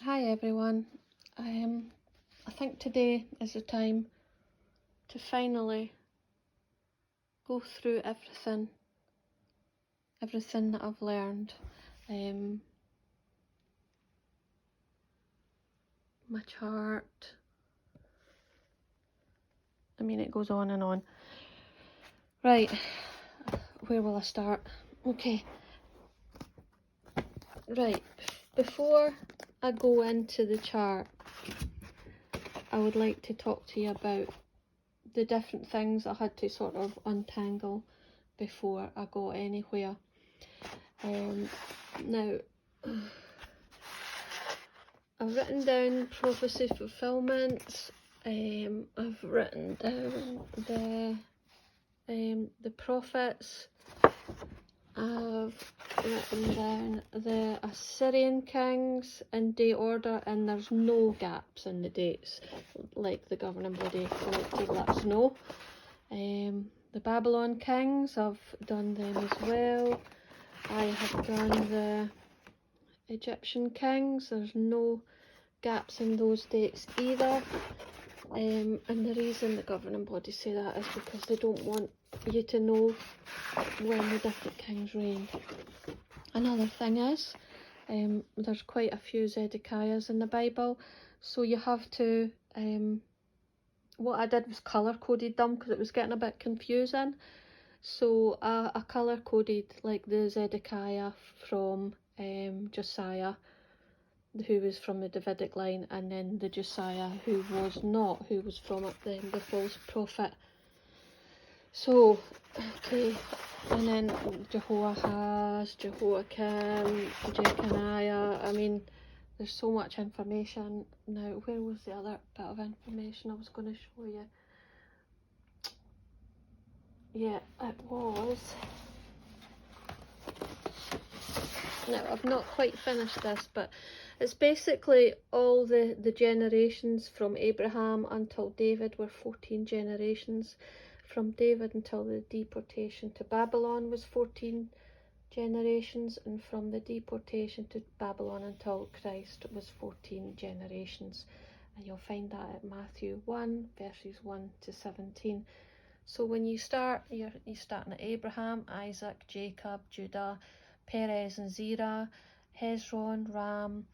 Hi everyone. I think today is the time to finally go through everything that I've learned. My chart. I mean, it goes on and on. Right, where will I start? Okay. Right, before I go into the chart, I would like to talk to you about the different things I had to sort of untangle before I got anywhere. Now, I've written down prophecy fulfillments. I've written down the prophets. I've written down the Assyrian kings in date order, and there's no gaps in the dates like the governing body like to let us know. The Babylon kings, I've done them as well. I have done the Egyptian kings, there's no gaps in those dates either. And the reason the governing bodies say that is because they don't want you to know when the different kings reigned. Another thing is, there's quite a few Zedekiahs in the Bible, so you have to, what I did was colour coded them because it was getting a bit confusing. So I colour coded like the Zedekiah from Josiah, who was from the Davidic line, and then the Josiah who was not, who was from the false prophet. So, okay, and then Jehovahs, Jehoiakim, Jeconiah. I mean, there's so much information. Now, where was the other bit of information I was going to show you? Yeah, it was. Now, I've not quite finished this, but it's basically all the generations from Abraham until David were 14 generations. From David until the deportation to Babylon was 14 generations, and from the deportation to Babylon until Christ was 14 generations. And you'll find that at Matthew 1 verses 1 to 17. So when you start, you're starting at Abraham, Isaac, Jacob, Judah, Perez and Zerah, Hezron, Ram,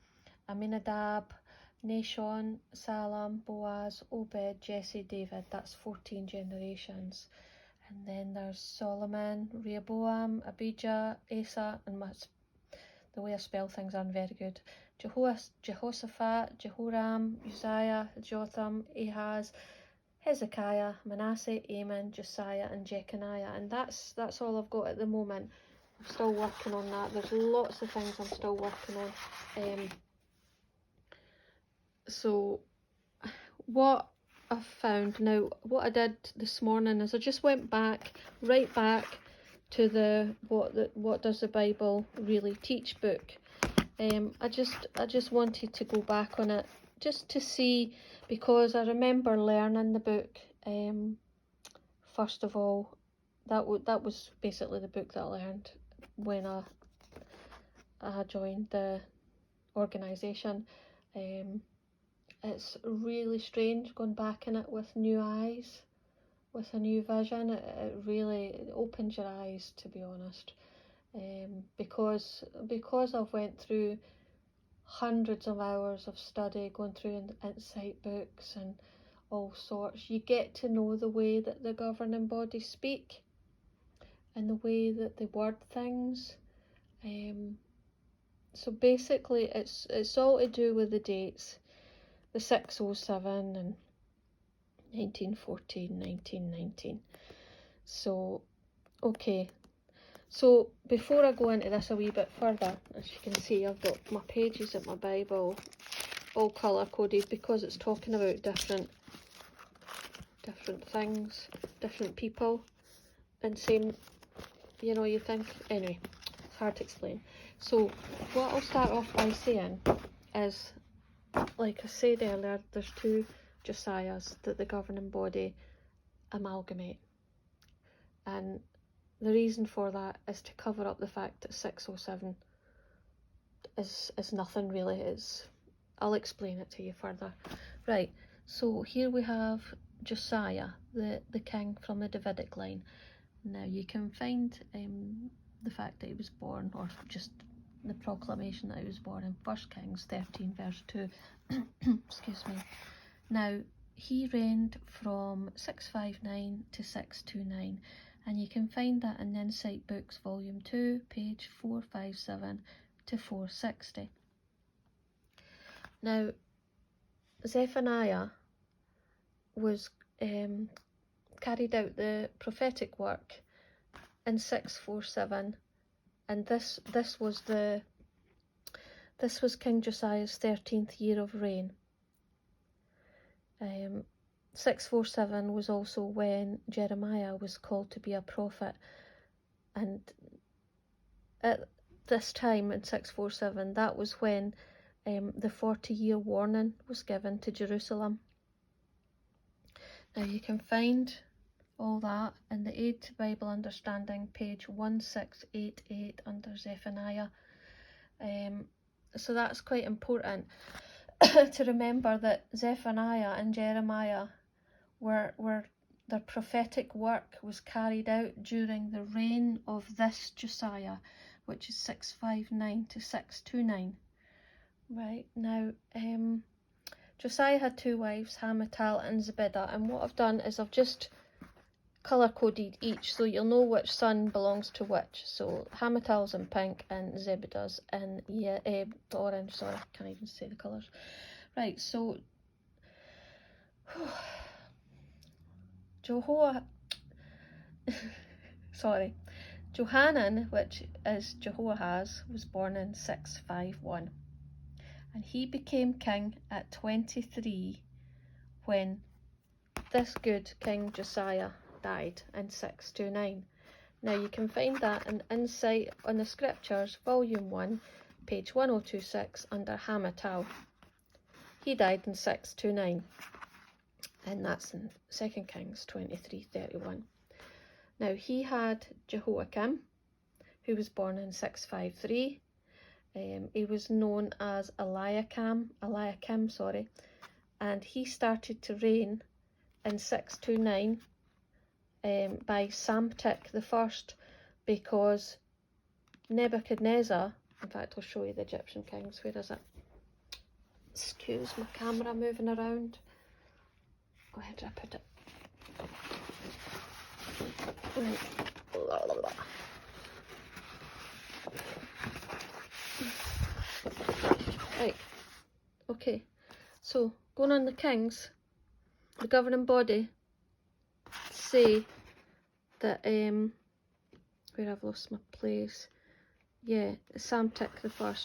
Aminadab, Nahshon, Salam, Boaz, Obed, Jesse, David. That's 14 generations. And then there's Solomon, Rehoboam, Abijah, Asa, and the way I spell things aren't very good. Jehoshaphat, Jehoram, Uzziah, Jotham, Ahaz, Hezekiah, Manasseh, Amon, Josiah and Jeconiah. And that's all I've got at the moment. I'm still working on that. There's lots of things I'm still working on. So what I've found now, what I did this morning is I just went right back to the what does the Bible really teach book. I just wanted to go back on it just to see, because I remember learning the book. First of all, that was basically the book that I learned when I joined the organisation. It's really strange going back in it with new eyes, with a new vision. It really opens your eyes, to be honest. Because I've went through hundreds of hours of study, going through insight books and all sorts, you get to know the way that the governing bodies speak and the way that they word things. So basically it's all to do with the dates, the 607 and 1914, 1919. So okay, so before I go into this a wee bit further, as you can see, I've got my pages of my Bible all colour coded because it's talking about different things, different people, and same, you know, you think, anyway, it's hard to explain. So what I'll start off by saying is, like I said earlier, there's two Josiahs that the governing body amalgamate, and the reason for that is to cover up the fact that 607 is nothing really. It's I'll explain it to you further. Right, so here we have Josiah, the king from the Davidic line. Now you can find the fact that he was born, or just the proclamation that he was born, in 1 Kings 13 verse 2. Excuse me. Now he reigned from 659 to 629, and you can find that in the Insight Books volume 2 page 457 to 460. Now Zephaniah was carried out the prophetic work in 647, and this was King Josiah's 13th year of reign. 647 was also when Jeremiah was called to be a prophet, and at this time in 647, that was when the 40-year warning was given to Jerusalem. Now you can find all that in the Aid to Bible Understanding, page 1688 under Zephaniah. So that's quite important to remember that Zephaniah and Jeremiah their prophetic work was carried out during the reign of this Josiah, which is 659 to 629. Right, now Josiah had 2 wives, Hamutal and Zebidah, and what I've done is I've just colour coded each so you'll know which son belongs to which. So Hamutal's in pink and Zebedah's in orange. Sorry, can't even say the colours. Right, so Johanan, which is Jehovahs, was born in 651, and he became king at 23 when this good King Josiah died in 629. Now you can find that in Insight on the Scriptures, volume 1, page 1026 under Hamutal. He died in 629, and that's in 2 Kings 23:31. Now he had Jehoiakim, who was born in 653. He was known as Eliakim, and he started to reign in 629 by Samtik I, because Nebuchadnezzar, in fact I'll show you the Egyptian kings, where is it? Excuse my camera moving around. Where did I put it? Right, okay, so going on the kings, the governing body say that where I've lost my place, yeah, Samtik I,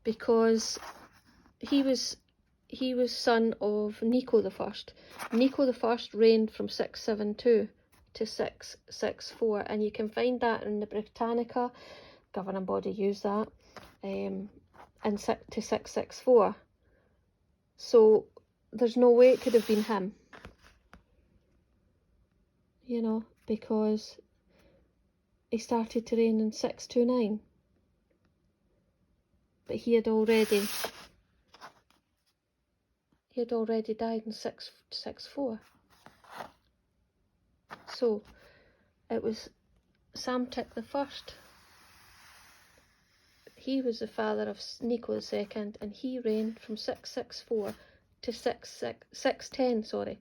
because he was son of Necho I. Necho I reigned from 672 to 664, and you can find that in the Britannica. Governing body used that and to 664. So there's no way it could have been him, you know, because he started to reign in 629, but he had already died in 664. So it was Samtik I. He was the father of Necho II, and he reigned from 664 to 610, sorry.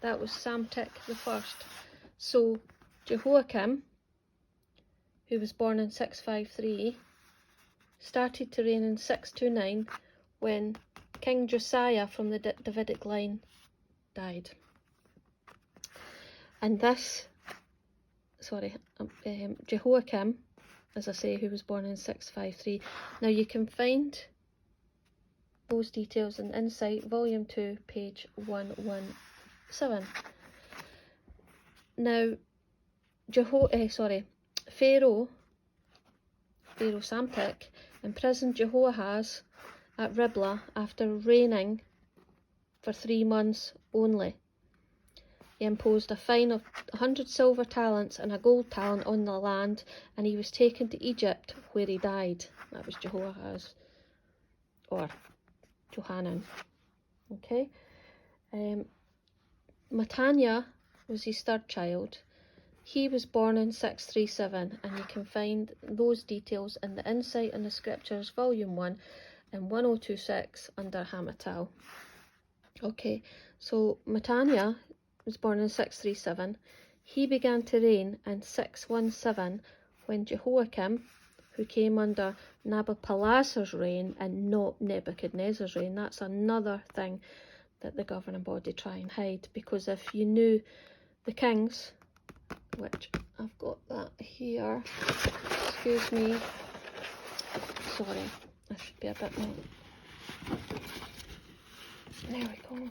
That was Samtik I. So Jehoiakim, who was born in 653, started to reign in 629 when King Josiah from the Davidic line died. And this, Jehoiakim, as I say, who was born in 653. Now you can find those details in Insight, volume 2, page 117. Now, Pharaoh Samtik imprisoned Jehoahaz at Riblah after reigning for 3 months only. He imposed a fine of 100 silver talents and a gold talent on the land, and he was taken to Egypt, where he died. That was Jehoahaz, or Johanan. Okay. Mattaniah was his third child. He was born in 637, and you can find those details in the Insight in the Scriptures, Volume 1, and 1026 under Hamatau. Okay, so Mattaniah was born in 637. He began to reign in 617 when Jehoiakim, who came under Nabopolassar's reign and not Nebuchadnezzar's reign. That's another thing that the governing body try and hide, because if you knew the kings, which I've got that here, excuse me, sorry, I should be a bit more, there we go.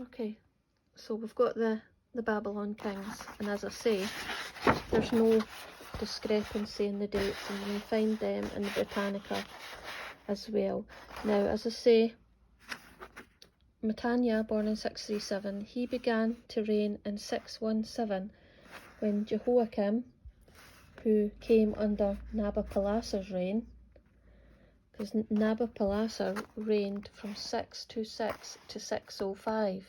Okay, so we've got the Babylon kings, and as I say, there's no discrepancy in the dates, and you can find them in the Britannica as well. Now, as I say, Mattaniah, born in 637, he began to reign in 617 when Jehoiakim, who came under Nabopolassar's reign, because Nabopolassar reigned from 626 to 605.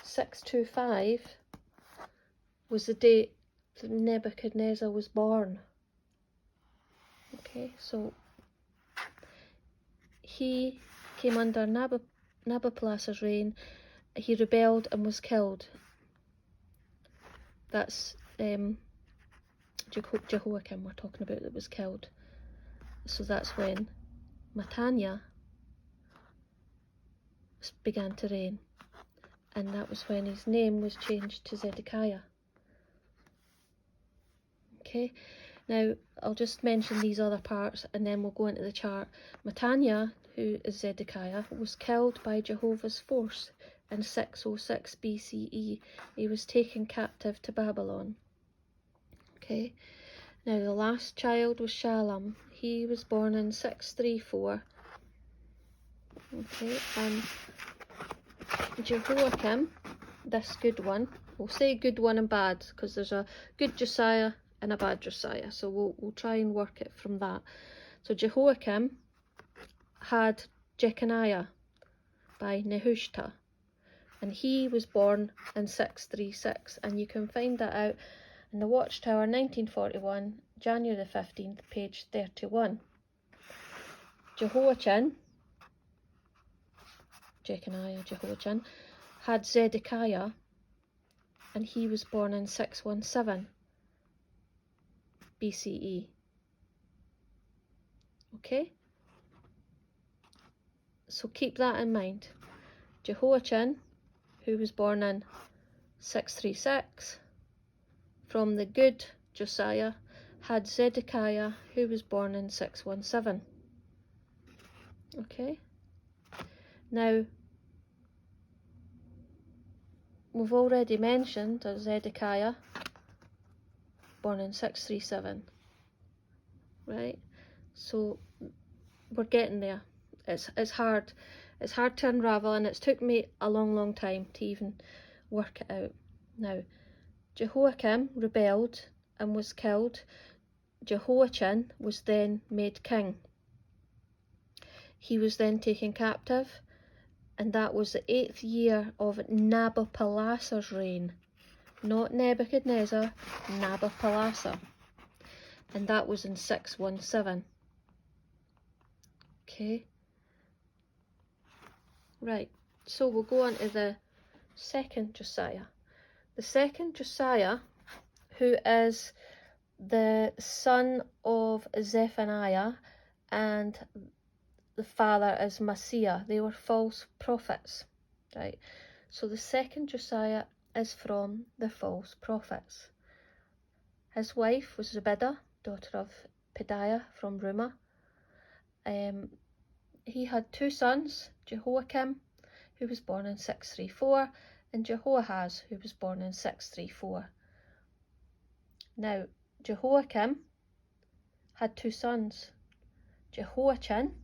625 was the date that Nebuchadnezzar was born. Okay, so he came under Nabopolassar's reign. He rebelled and was killed. That's Jehoiakim we're talking about that was killed. So that's when Mattaniah began to reign, and that was when his name was changed to Zedekiah. Okay, now I'll just mention these other parts and then we'll go into the chart. Mattaniah, who is Zedekiah, was killed by Jehovah's force in 606 BCE. He was taken captive to Babylon. Okay, now the last child was Shalom. He was born in 634. Okay, and Jehoiakim, this good one, we'll say good one and bad, because there's a good Josiah and a bad Josiah, so we'll try and work it from that. So Jehoiakim had Jeconiah by Nehushta, and he was born in 636, and you can find that out in the Watchtower, 1941, January the 15th, page 31. Jehoiachin, Jehoiachin, had Zedekiah, and he was born in 617 BCE. Okay? So keep that in mind. Jehoiachin, who was born in 636, from the good Josiah, had Zedekiah, who was born in 617. Okay? Now, we've already mentioned that Zedekiah, born in 637, right? So we're getting there. It's hard to unravel, and it's took me a long time to even work it out. Now, Jehoiakim rebelled and was killed. Jehoiachin was then made king. He was then taken captive, and that was the 8th year of Nabopolassar's reign. Not Nebuchadnezzar, Nabopolassar. And that was in 617. Okay. Right, so we'll go on to the second Josiah. The second Josiah, who is the son of Zephaniah, and the father is Messiah. They were false prophets, right? So the second Josiah is from the false prophets. His wife was Zebidah, daughter of Pedaiah from Rumah. He had two sons, Jehoiakim, who was born in 634, and Jehoahaz, who was born in 634. Now, Jehoiakim had two sons, Jehoiachin,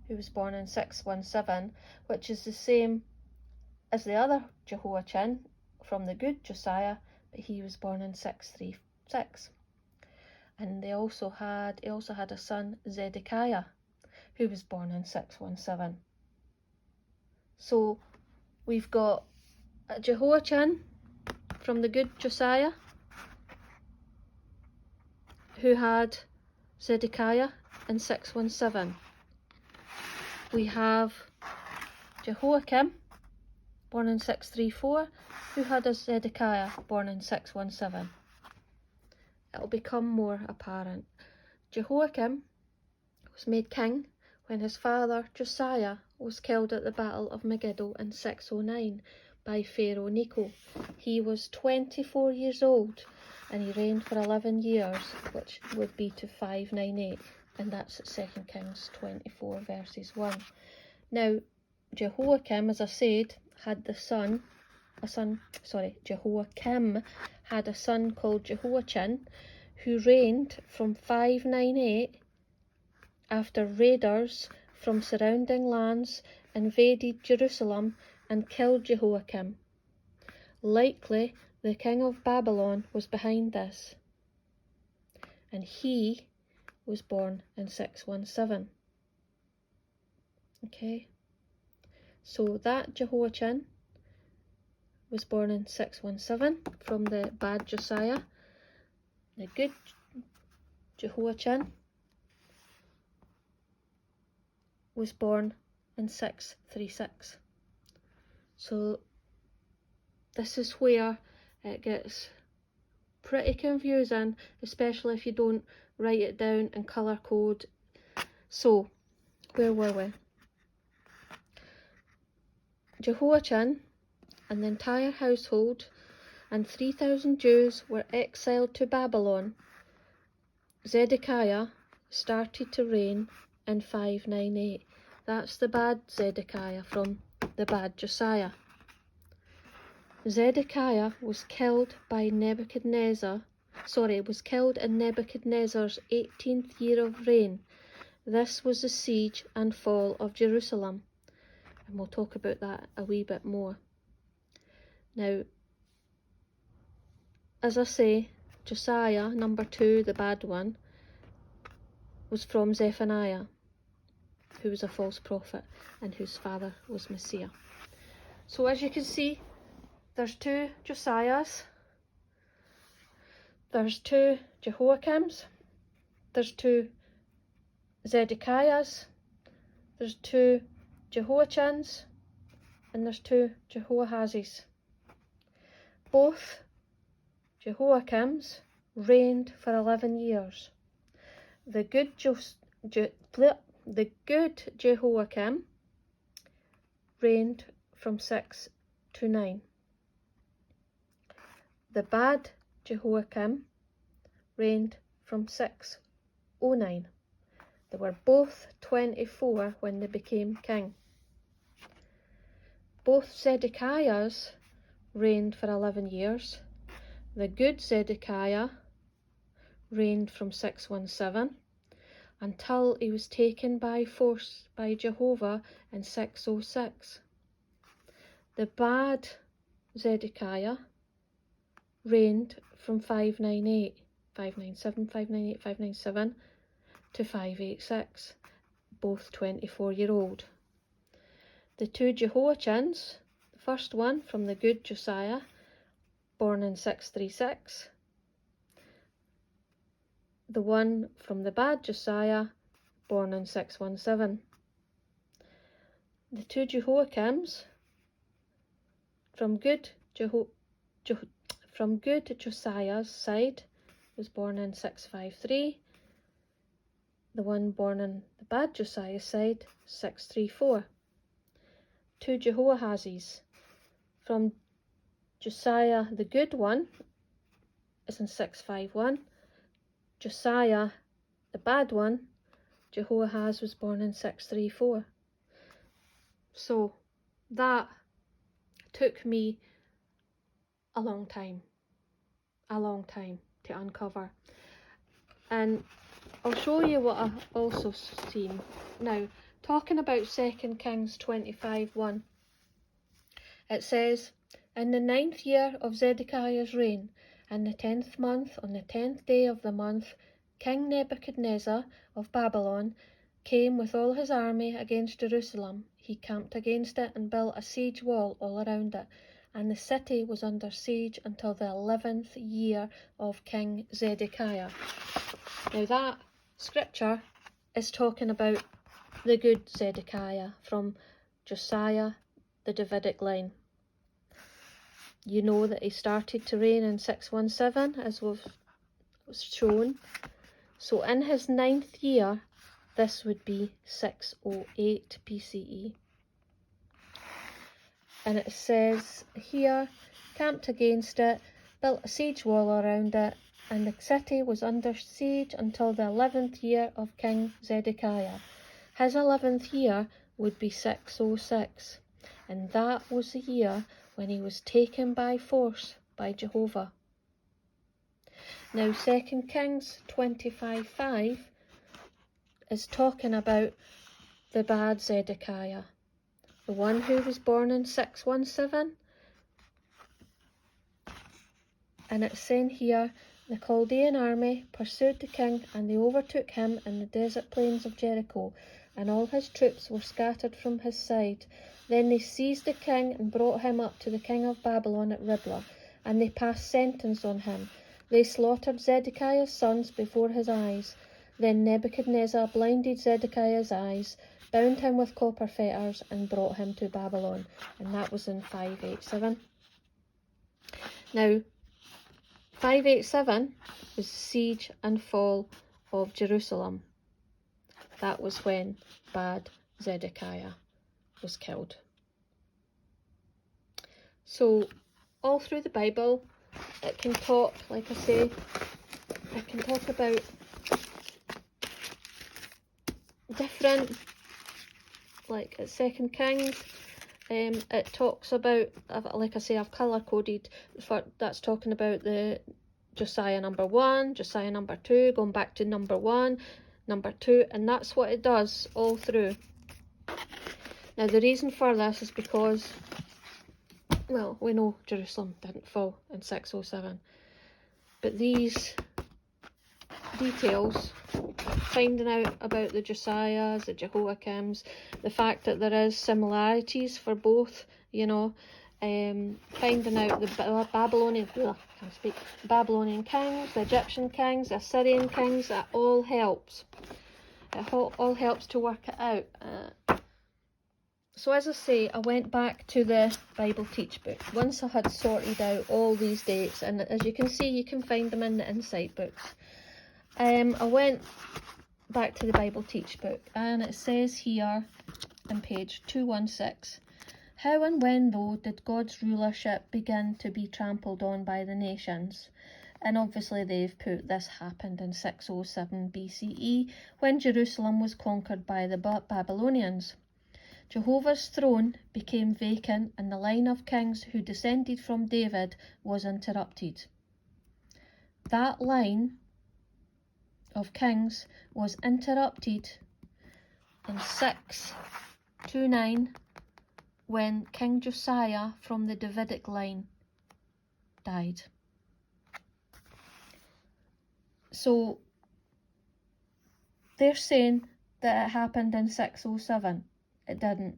who was born in 617, which is the same as the other Jehoiachin from the good Josiah, but he was born in 6. And he also had a son, Zedekiah, who was born in 617. So we've got Jehoiachin from the good Josiah, who had Zedekiah in 617. We have Jehoiakim, born in 634, who had a Zedekiah, born in 617. It'll become more apparent. Jehoiakim was made king when his father Josiah was killed at the Battle of Megiddo in 609 by Pharaoh Necho. He was 24 years old and he reigned for 11 years, which would be to 598, and that's at 2 Kings 24 verses 1. Now, Jehoiakim, as I said, Jehoiakim had a son called Jehoiachin, who reigned from 598 after raiders from surrounding lands invaded Jerusalem and killed Jehoiakim. Likely the king of Babylon was behind this, and he was born in 617. Okay, so that Jehoiachin was born in 617 from the bad Josiah. The good Jehoiachin was born in 636. So this is where it gets pretty confusing, especially if you don't write it down in colour code. So, where were we? Jehoiachin and the entire household and 3,000 Jews were exiled to Babylon. Zedekiah started to reign in 598. That's the bad Zedekiah from the bad Josiah. Zedekiah was killed in Nebuchadnezzar's 18th year of reign. This was the siege and fall of Jerusalem. And we'll talk about that a wee bit more. Now, as I say, Josiah, number 2, the bad one, was from Zephaniah, who was a false prophet and whose father was Messiah. So as you can see, there's 2 Josiahs, there's 2 Jehoiakims, there's 2 Zedekiahs, there's 2 Jehoiachins, and there's 2 Jehoahazes. Both Jehoiakims reigned for 11 years. The good Jehoiakim reigned from 6 to 9. The bad Jehoiakim reigned from 609. They were both 24 when they became king. Both Zedekiahs reigned for 11 years. The good Zedekiah reigned from 617 until he was taken by force by Jehovah in 606. The bad Zedekiah reigned from 597 to 586, both 24-year-old. The 2 Jehoiachins, the first one from the good Josiah, born in 636. The one from the bad Josiah, born in 617. The 2 Jehoiakims from good Josiah's side was born in 653. The one born in the bad Josiah's side, 634. 2 Jehoahazes from Josiah the good one is in 651. Josiah the bad one, Jehoahaz, was born in 634. So that took me a long time to uncover, and I'll show you what I've also seen. Now, talking about 2 Kings 25:1, it says, "In the 9th year of Zedekiah's reign, In the 10th month, on the 10th day of the month, King Nebuchadnezzar of Babylon came with all his army against Jerusalem. He camped against it and built a siege wall all around it, and the city was under siege until the 11th year of King Zedekiah. Now that scripture is talking about the good Zedekiah from Josiah, the Davidic line. You know that he started to reign in 617, as was shown. So in his 9th year, this would be 608 BCE. And it says here, camped against it, built a siege wall around it, and the city was under siege until the 11th year of King Zedekiah. His 11th year would be 606, and that was the year when he was taken by force by Jehovah. Now 2 Kings 25:5 is talking about the bad Zedekiah, the one who was born in 617. And it's saying here, the Chaldean army pursued the king, and they overtook him in the desert plains of Jericho, and all his troops were scattered from his side. Then they seized the king and brought him up to the king of Babylon at Riblah, and they passed sentence on him. They slaughtered Zedekiah's sons before his eyes. Then Nebuchadnezzar blinded Zedekiah's eyes, bound him with copper fetters, and brought him to Babylon. And that was in 587. Now, 587 was the siege and fall of Jerusalem. That was when bad Zedekiah was killed. So, all through the Bible, it can talk, like I say, it can talk about different, like at 2 Kings, it talks about, like I say, I've colour coded for, that's talking about the Josiah number 1, Josiah number 2, going back to number 1, number 2, and that's what it does all through. Now the reason for this is because, well, we know Jerusalem didn't fall in 607, but these details, finding out about the Josiahs, the Jehoiakims, the fact that there is similarities for both, you know, finding out the Babylonian kings, the Egyptian kings, the Assyrian kings, that all helps. It all helps to work it out. So as I say, I went back to the Bible Teach book once I had sorted out all these dates, and as you can see, you can find them in the Insight books. I went back to the Bible Teach book, and it says here on page 216, how and when though did God's rulership begin to be trampled on by the nations? And obviously they've put this happened in 607 BCE when Jerusalem was conquered by the Babylonians. Jehovah's throne became vacant, and the line of kings who descended from David was interrupted. That line of kings was interrupted in 629 when King Josiah from the Davidic line died. So they're saying that it happened in 607. It didn't.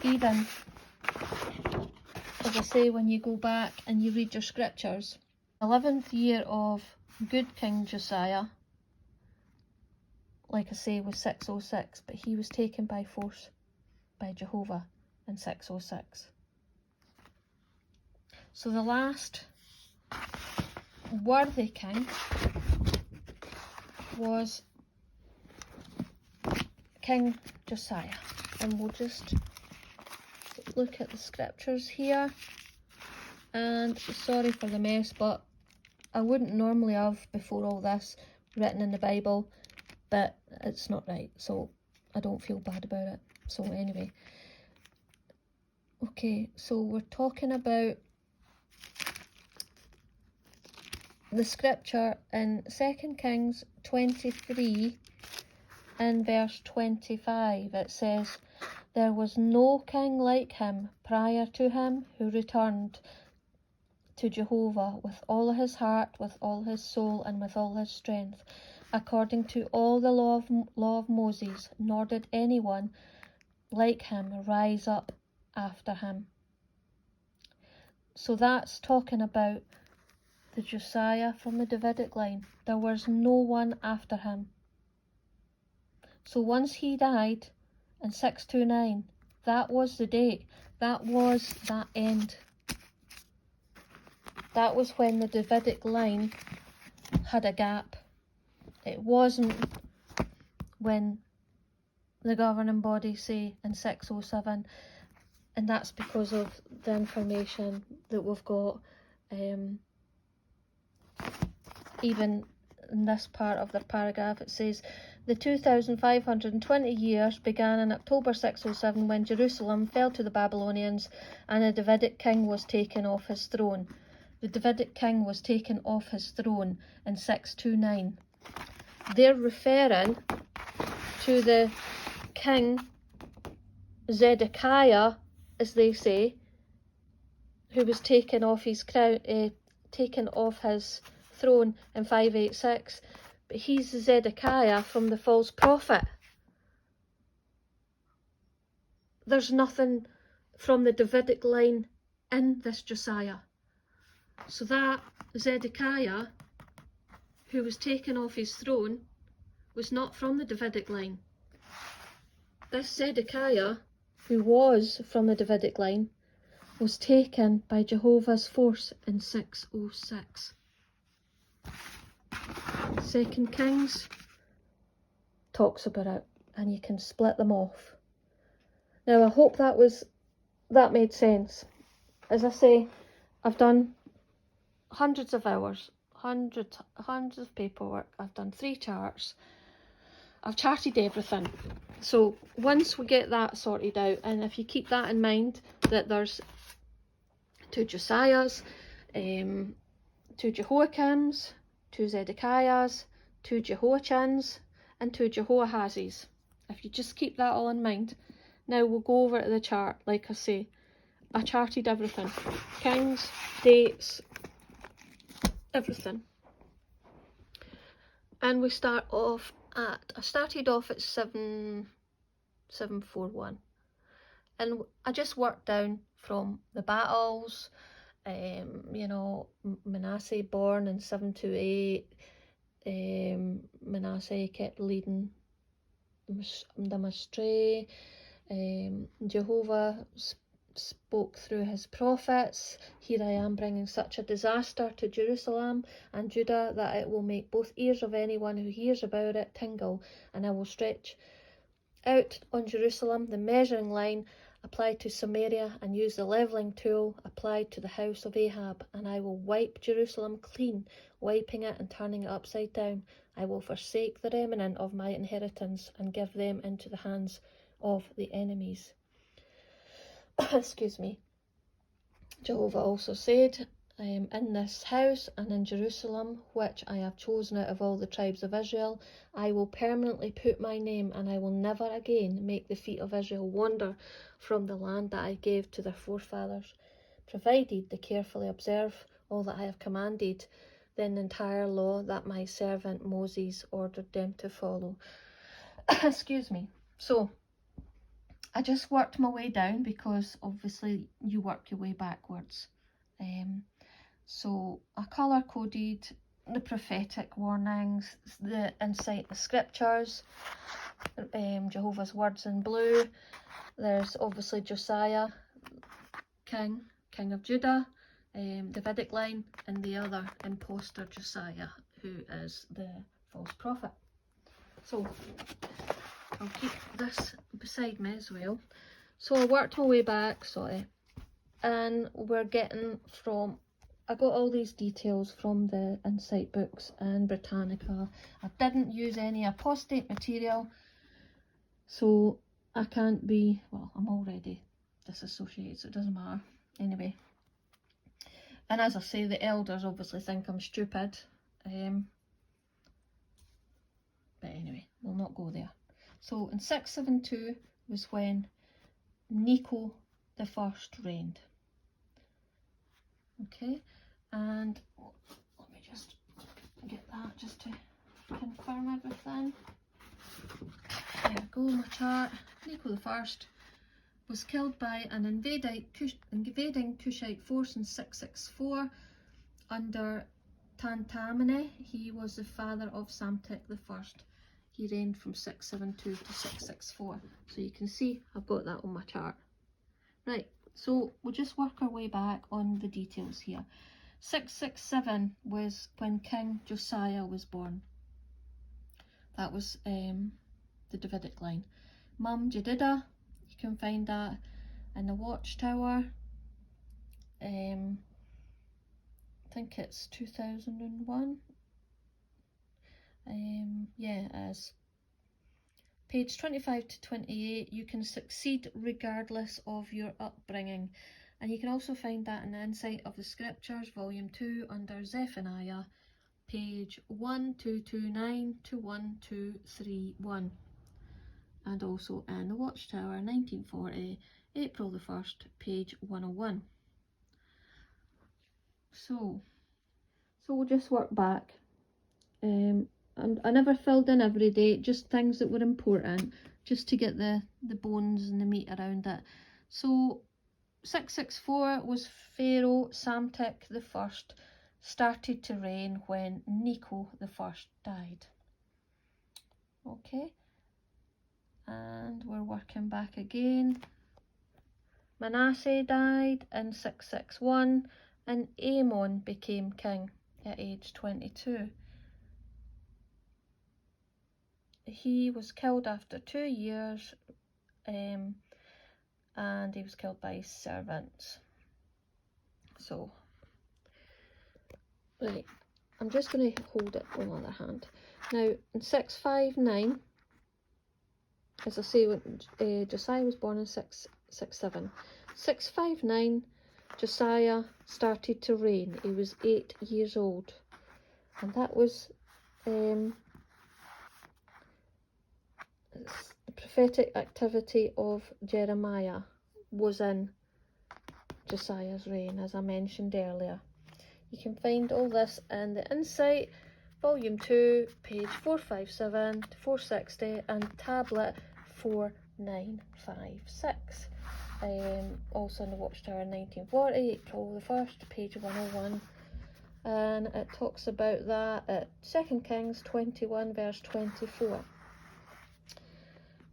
Even, as I say, when you go back and you read your scriptures, 11th year of good King Josiah, like I say, was 606, but he was taken by force by Jehovah in 606. So the last worthy king was King Josiah. And we'll just look at the scriptures here. And sorry for the mess, but I wouldn't normally have, before all this, written in the Bible, but it's not right, so I don't feel bad about it. So anyway, okay, so we're talking about the scripture in 2 Kings 23 and verse 25. It says, there was no king like him prior to him who returned to Jehovah with all his heart, with all his soul, and with all his strength, according to all the law of Moses, nor did anyone like him rise up after him. So that's talking about the Josiah from the Davidic line. There was no one after him. So once he died in 629, that was the date. That was that end. That was when the Davidic line had a gap. It wasn't when the governing body say in 607, and that's because of the information that we've got. Even in this part of the paragraph, it says, the 2,520 years began in October 607 when Jerusalem fell to the Babylonians and the Davidic king was taken off his throne. The Davidic king was taken off his throne in 629. They're referring to the king Zedekiah, as they say, who was taken off his crown, taken off his throne in 586. But he's Zedekiah from the false prophet. There's nothing from the Davidic line in this Josiah. So that Zedekiah, who was taken off his throne, was not from the Davidic line. This Zedekiah, who was from the Davidic line, was taken by Jehovah's force in 606. 2 Kings talks about it, and you can split them off. Now I hope that made sense. As I say, I've done hundreds of hours, hundreds of paperwork. I've done 3 charts. I've charted everything. So once we get that sorted out, and if you keep that in mind, that there's 2 Josiahs, 2 Jehoiakims, 2 Zedekiahs, 2 Jehoiachins, and 2 Jehoahazes. If you just keep that all in mind. Now we'll go over to the chart. Like I say, I charted everything. Kings, dates, everything. And we start off at, I started off at 741. And I just worked down from the battles. You know, Manasseh born in 728. Manasseh kept leading them astray. Jehovah spoke through his prophets. Here I am bringing such a disaster to Jerusalem and Judah that it will make both ears of anyone who hears about it tingle, and I will stretch out on Jerusalem the measuring line applied to Samaria and use the levelling tool applied to the house of Ahab, and I will wipe Jerusalem clean, wiping it and turning it upside down. I will forsake the remnant of my inheritance and give them into the hands of the enemies. Excuse me. Jehovah also said, I am in this house and in Jerusalem, which I have chosen out of all the tribes of Israel. I will permanently put my name, and I will never again make the feet of Israel wander from the land that I gave to their forefathers, provided they carefully observe all that I have commanded, then the entire law that my servant Moses ordered them to follow. Excuse me. So I just worked my way down, because obviously you work your way backwards. So I colour coded the prophetic warnings, the insight, the scriptures, Jehovah's words in blue. There's obviously Josiah, king of Judah, Davidic line, and the other imposter Josiah, who is the false prophet. So I'll keep this beside me as well. So I worked my way back, and we're getting from, I got all these details from the Insight books and Britannica. I didn't use any apostate material, so I can't be, well, I'm already disassociated, so it doesn't matter. Anyway, and as I say, the elders obviously think I'm stupid. But anyway, we'll not go there. So in 672 was when Necho the first reigned. Okay, And let me just get that just to confirm everything. There we go, my chart. Necho the First was killed by an invading Kushite force in 664 under Tantamene. He was the father of Psamtik the First. He reigned from 672 to 664. So you can see I've got that on my chart. Right, so we'll just work our way back on the details here. 667 was when King Josiah was born. That was the Davidic line. Mum Jedidah, you can find that in the Watchtower. I think it's 2001. Yeah, it is. Page 25 to 28, you can succeed regardless of your upbringing. And you can also find that in the Insight of the Scriptures, Volume 2, under Zephaniah, page 1229 to 1231. And also in the Watchtower, 1940, April the 1st, page 101. So we'll just work back. And I never filled in every date, just things that were important, just to get the bones and the meat around it. So 664 was Pharaoh Psamtik the First started to reign when Necho the First died. Okay, and we're working back again. Manasseh died in 661 and Amon became king at age 22. He was killed after 2 years, and he was killed by his servants. So, right, I'm just going to hold it on the other hand. Now, in 659, as I say, when Josiah was born in 667. 659, Josiah started to reign. He was 8 years old, and that was the prophetic activity of Jeremiah was in Josiah's reign, as I mentioned earlier. You can find all this in the Insight, Volume 2, page 457 to 460, and tablet 4956. Also in the Watchtower, 1940, April the 1st, page 101. And it talks about that at 2 Kings 21, verse 24.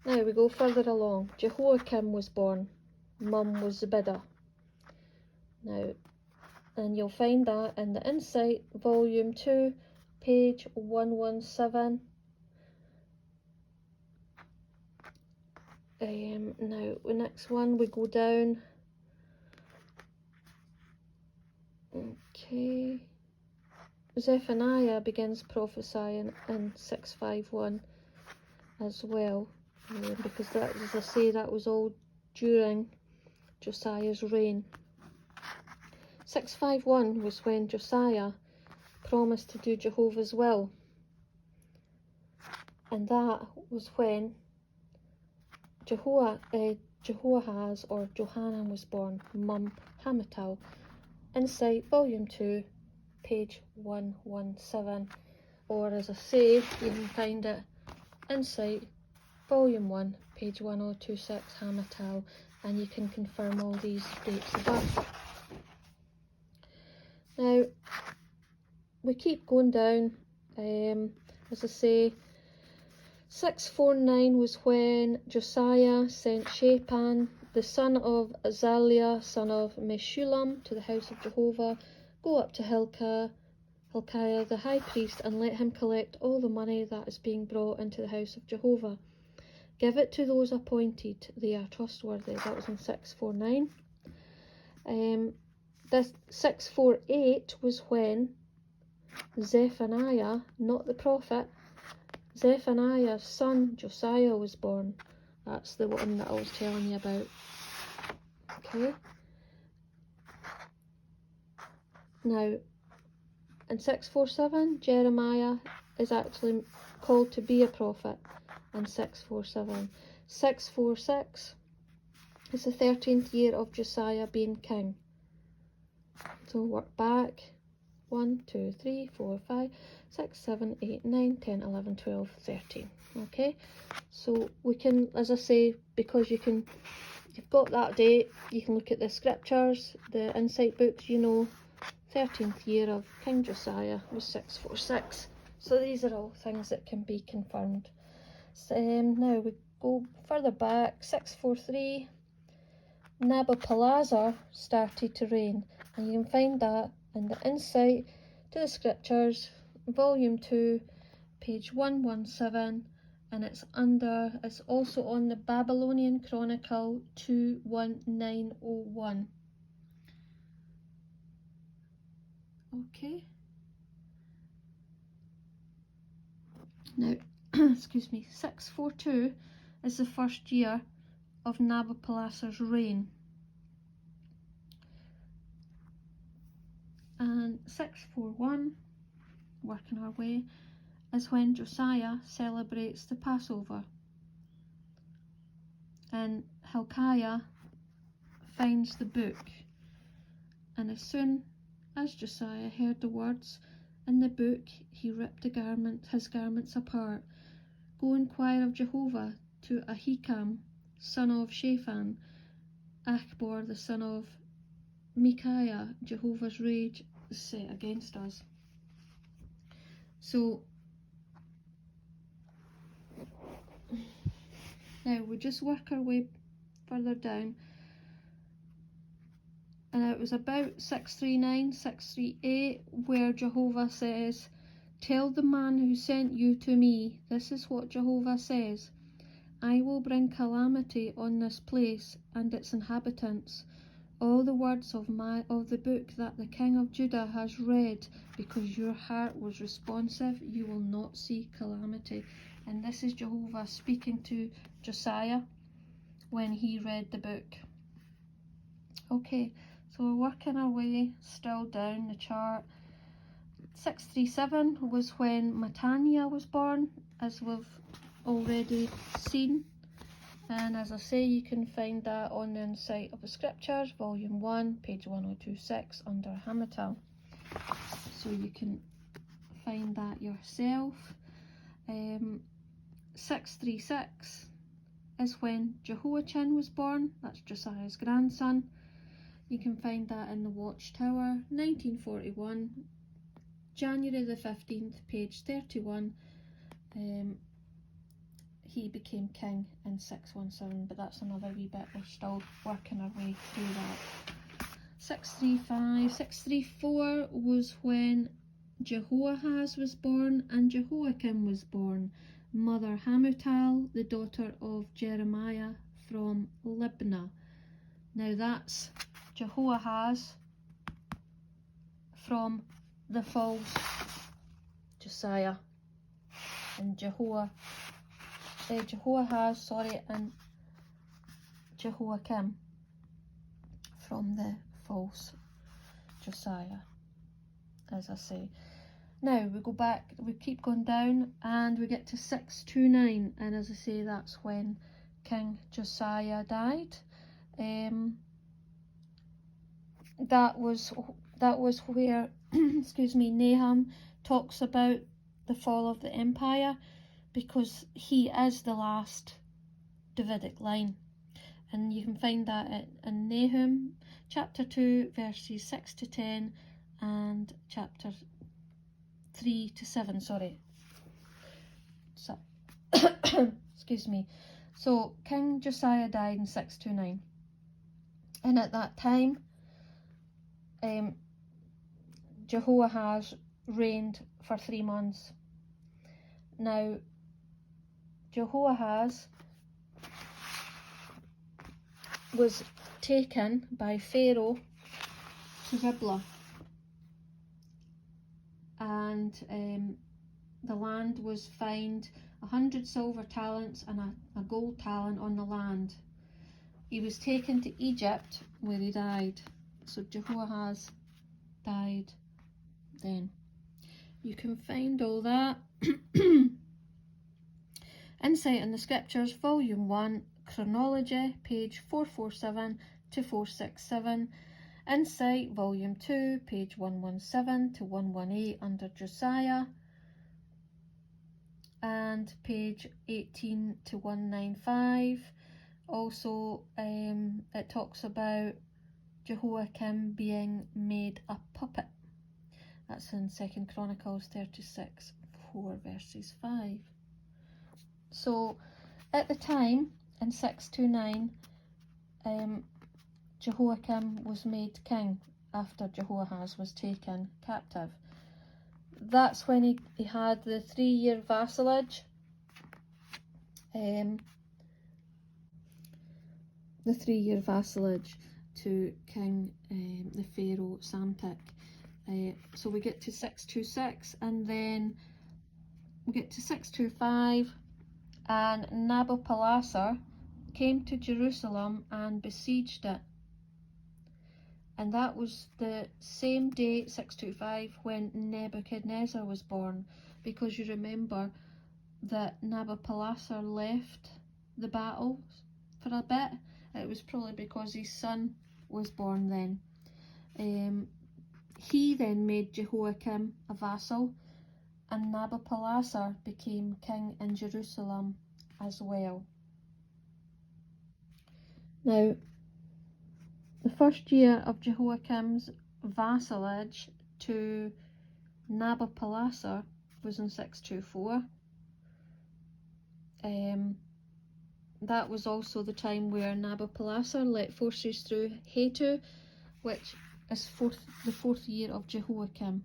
Now we go further along. Jehoiakim was born. Mum was Zebidah. Now, and you'll find that in the Insight, Volume 2, page 117. Now, the next one, we go down. Okay. Zephaniah begins prophesying in 651 as well. Because that, as I say, that was all during Josiah's reign. 651 was when Josiah promised to do Jehovah's will, and that was when Jehovahs or Johanan was born, Mum Hamutal. Insight, Volume 2, page 117, or as I say, you can find it, Insight, Volume 1, page 1026, Hamutal, and you can confirm all these dates above. Now, we keep going down, as I say, 649 was when Josiah sent Shaphan, the son of Azaliah, son of Meshullam, to the house of Jehovah. Go up to Hilkiah the high priest, and let him collect all the money that is being brought into the house of Jehovah. Give it to those appointed, they are trustworthy. That was in 649. This 648 was when Zephaniah, not the prophet, Zephaniah's son Josiah was born. That's the one that I was telling you about. Okay. Now, in 647, Jeremiah is actually called to be a prophet in 647. 646 is the 13th year of Josiah being king. So work back. 1, 2, 3, 4, 5, 6, 7, 8, 9, 10, 11, 12, 13. Okay, so we can, as I say, because you've got that date, you can look at the scriptures, the insight books, you know, 13th year of King Josiah was 646. So these are all things that can be confirmed. So, now we go further back, 643, Nabopolassar started to reign, and you can find that in the Insight to the Scriptures, volume 2, page 117, and it's also on the Babylonian Chronicle 21901. Okay. Now, excuse me, 642 is the first year of Nabopolassar's reign. And 641, working our way, is when Josiah celebrates the Passover. And Hilkiah finds the book. And as soon as Josiah heard the words in the book, he ripped his garments apart. Go inquire of Jehovah to Ahikam, son of Shaphan, Achbor, the son of Micaiah. Jehovah's rage is set against us. So now we just work our way further down, and it was about 639, 638 where Jehovah says, tell the man who sent you to me, this is what Jehovah says, I will bring calamity on this place and its inhabitants. All the words of the book that the king of Judah has read, because your heart was responsive, you will not see calamity. And this is Jehovah speaking to Josiah when he read the book. Okay, so we're working our way still down the chart. 637 was when Mataniah was born, as we've already seen. And as I say, you can find that on the Insight of the Scriptures, volume 1, page 1026, under Hamutal. So you can find that yourself. 636 is when Jehoiachin was born. That's Josiah's grandson. You can find that in the Watchtower. 1941, January the 15th, page 31. He became king in 617, but that's another wee bit. We're still working our way through that. 635, 634 was when Jehoahaz was born and Jehoiakim was born. Mother Hamutal, the daughter of Jeremiah from Libnah. Now that's Jehoahaz from the false Josiah, and Jehoahaz, and Jehoiakim from the false Josiah, as I say. Now we go back, we keep going down, and we get to 629, and as I say, that's when King Josiah died. That was where excuse me, Nahum talks about the fall of the empire, because he is the last Davidic line. And you can find that in Nahum chapter 2 verses 6 to 10 and chapter 3 to 7, sorry. So, excuse me. So King Josiah died in 629, and at that time Jehoahaz reigned for 3 months. Now Jehoahaz was taken by Pharaoh to Riblah, and the land was fined 100 silver talents and a gold talent on the land. He was taken to Egypt, where he died. So Jehoahaz died then. You can find all that Insight in the Scriptures, volume 1, chronology, page 447 to 467. Insight, Volume 2, page 117 to 118 under Josiah, and page 18 to 195. Also, it talks about Jehoiakim being made a puppet. That's in 2nd Chronicles 36, 4 verses 5. So, at the time, in 629, Jehoiakim was made king after Jehoahaz was taken captive. That's when he had the 3-year vassalage. The 3-year vassalage to King the Pharaoh Samtik. So we get to 626, and then we get to 625, and Nabopolassar came to Jerusalem and besieged it. And that was the same day, 625, when Nebuchadnezzar was born, because you remember that Nabopolassar left the battle for a bit. It was probably because his son was born then. He then made Jehoiakim a vassal, and Nabopolassar became king in Jerusalem as well. Now, the first year of Jehoiakim's vassalage to Nabopolassar was in 624. That was also the time where Nabopolassar led forces through Hatu, which is the 4th year of Jehoiakim.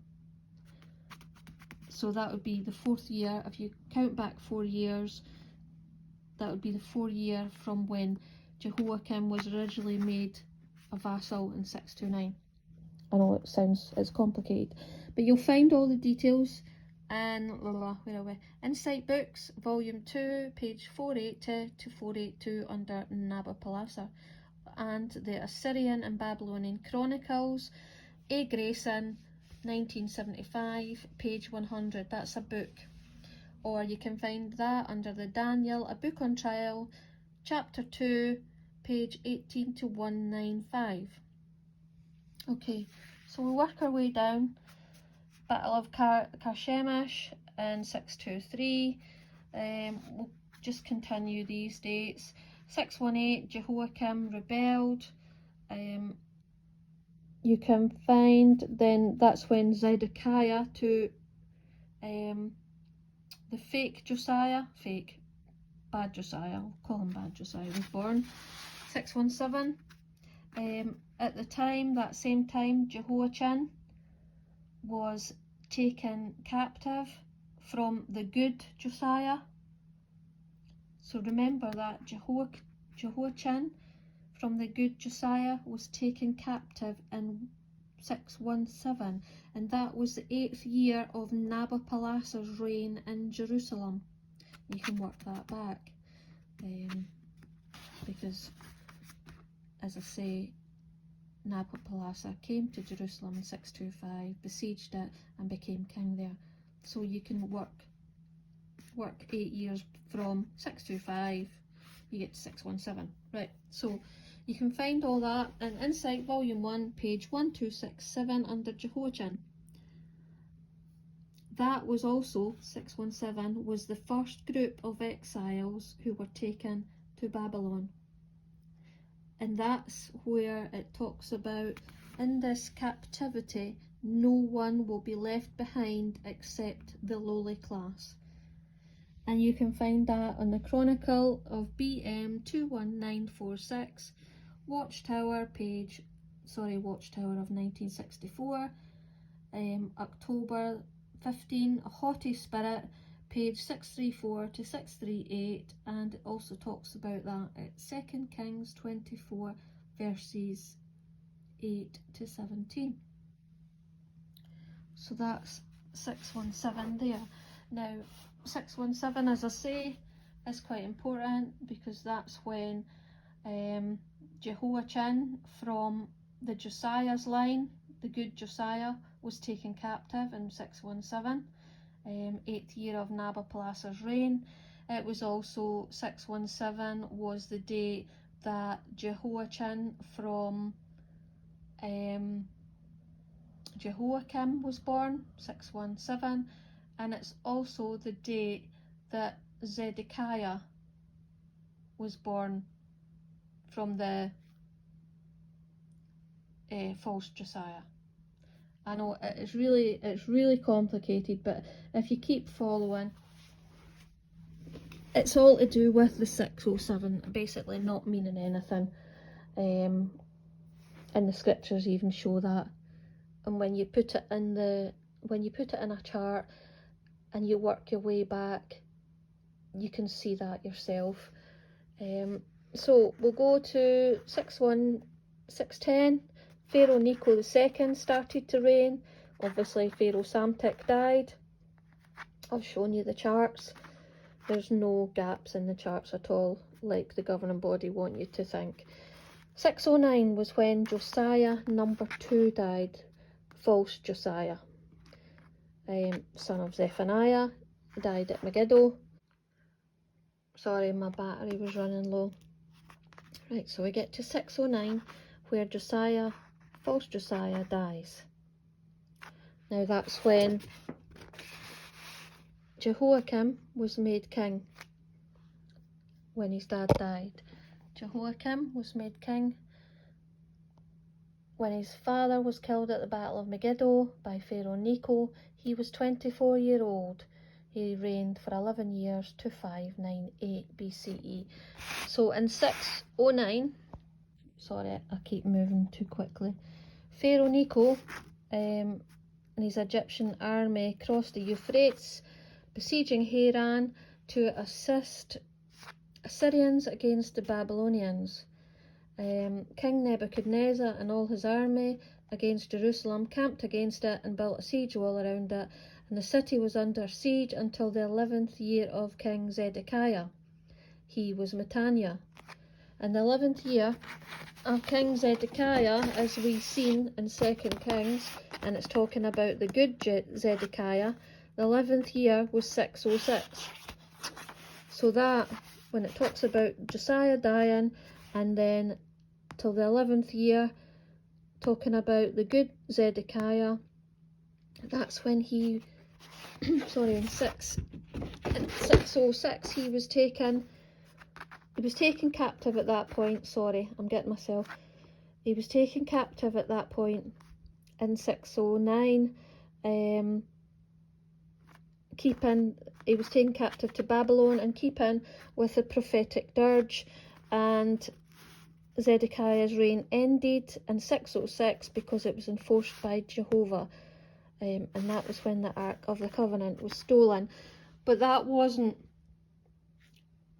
So that would be the 4th year. If you count back 4 years, that would be the 4th year from when Jehoiakim was originally made a vassal in 629. I know it's complicated, but you'll find all the details in where are we? Insight Books, Volume 2, page 480 to 482 under Nabopolassar, and the Assyrian and Babylonian Chronicles, A. Grayson, 1975, page 100. That's a book. Or you can find that under the Daniel, A Book on Trial, chapter 2, page 18 to 195. Okay, so we'll work our way down. Battle of Carchemish in 623. We'll just continue these dates. 618, Jehoiakim rebelled. You can find then that's when Zedekiah to the bad Josiah, I'll call him bad Josiah, was born. 617. At the time, that same time, Jehoiachin was taken captive from the good Josiah. So remember that Jehoiachin from the good Josiah was taken captive in 617, and that was the 8th year of Nabopolassar's reign in Jerusalem. You can work that back, because, as I say, Nabopolassar came to Jerusalem in 625, besieged it, and became king there. So you can work 8 years from 625, you get to 617. Right, so you can find all that in Insight Volume 1, page 1267 under Jehoiachin. That was also, 617, was the first group of exiles who were taken to Babylon. And that's where it talks about, in this captivity, no one will be left behind except the lowly class. And you can find that on the Chronicle of BM 21946, Watchtower of 1964, October 15, A Haughty Spirit, page 634 to 638, and it also talks about that at 2 Kings 24, verses 8 to 17. So that's 617 there. Now, 617, as I say, is quite important because that's when Jehoiachin from the Josiah's line, the good Josiah, was taken captive in 617, 8th year of Nabopolassar's reign. It was also 617 was the date that Jehoiachin from Jehoiakim was born, 617, and it's also the date that Zedekiah was born from the false Josiah. I know it's really complicated, but if you keep following, it's all to do with the 607, basically not meaning anything. And the scriptures even show that. And when you put it in a chart and you work your way back, you can see that yourself. So we'll go to 610. Pharaoh Necho II started to reign. Obviously Pharaoh Samtik died. I've shown you the charts. There's no gaps in the charts at all, like the governing body want you to think. 609 was when Josiah II died, false Josiah, son of Zephaniah, died at Megiddo. Sorry, my battery was running low. Right, so we get to 609, where Josiah, false Josiah, dies. Now that's when Jehoiakim was made king, when his dad died. Jehoiakim was made king when his father was killed at the Battle of Megiddo by Pharaoh Necho. He was 24 years old. He reigned for 11 years to 598 BCE. So in 609, sorry, I keep moving too quickly, Pharaoh Necho and his Egyptian army crossed the Euphrates, besieging Haran to assist Assyrians against the Babylonians. King Nebuchadnezzar and all his army against Jerusalem camped against it and built a siege wall around it, and the city was under siege until the 11th year of King Zedekiah. He was Mataniah. In the 11th year of King Zedekiah, as we've seen in 2 Kings, and it's talking about the good Zedekiah, the 11th year was 606. So that, when it talks about Josiah dying, and then till the 11th year, talking about the good Zedekiah, that's when he, sorry, in 606, he was taken captive at that point. Sorry, I'm getting myself. He was taken captive at that point in 609. He was taken captive to Babylon and keeping with the prophetic dirge, and Zedekiah's reign ended in 606 because it was enforced by Jehovah, and that was when the Ark of the Covenant was stolen. But that wasn't.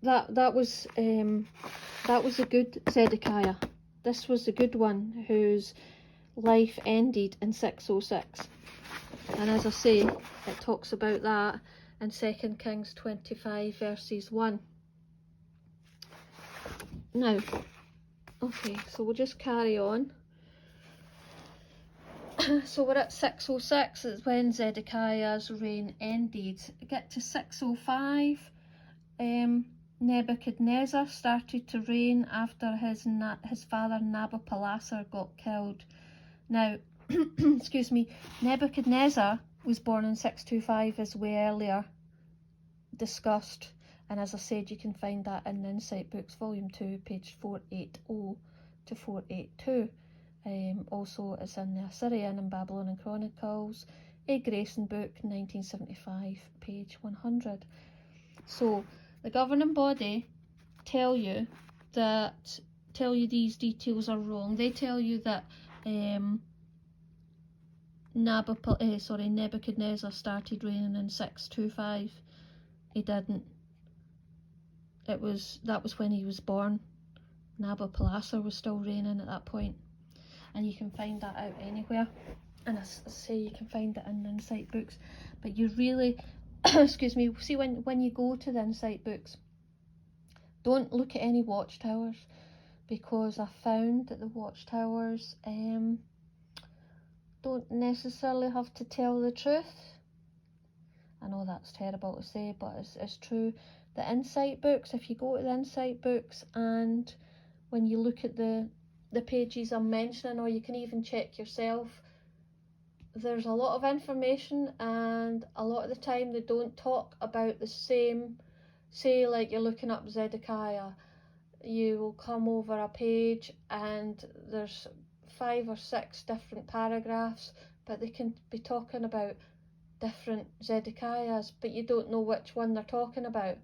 That was the good Zedekiah. This was the good one whose life ended in 606. And as I say, it talks about that in 2 Kings 25 verses 1. Now, okay, so we'll just carry on. So we're at 606, is when Zedekiah's reign ended. Get to 605, Nebuchadnezzar started to reign after his father Nabopolassar got killed. Now, excuse me, Nebuchadnezzar was born in 625, as we earlier discussed, and as I said, you can find that in the Insight Books Volume 2, page 480 to 482. Also, it's in the Assyrian and Babylonian Chronicles, A. Grayson book, 1975, page 100. So, the governing body tell you these details are wrong. They tell you that Nebuchadnezzar started reigning in 625. He didn't. That was when he was born. Nabopolassar was still reigning at that point, and you can find that out anywhere. And I say you can find it in the Insight Books, but you really, excuse me, see when you go to the Insight Books, don't look at any watchtowers, because I found that the watchtowers don't necessarily have to tell the truth. I know that's terrible to say, but it's true. The Insight Books, if you go to the Insight Books and when you look at the the pages I'm mentioning, or you can even check yourself. There's a lot of information, and a lot of the time they don't talk about the same. Say like you're looking up Zedekiah, you will come over a page and there's 5 or 6 different paragraphs, but they can be talking about different Zedekiahs, but you don't know which one they're talking about.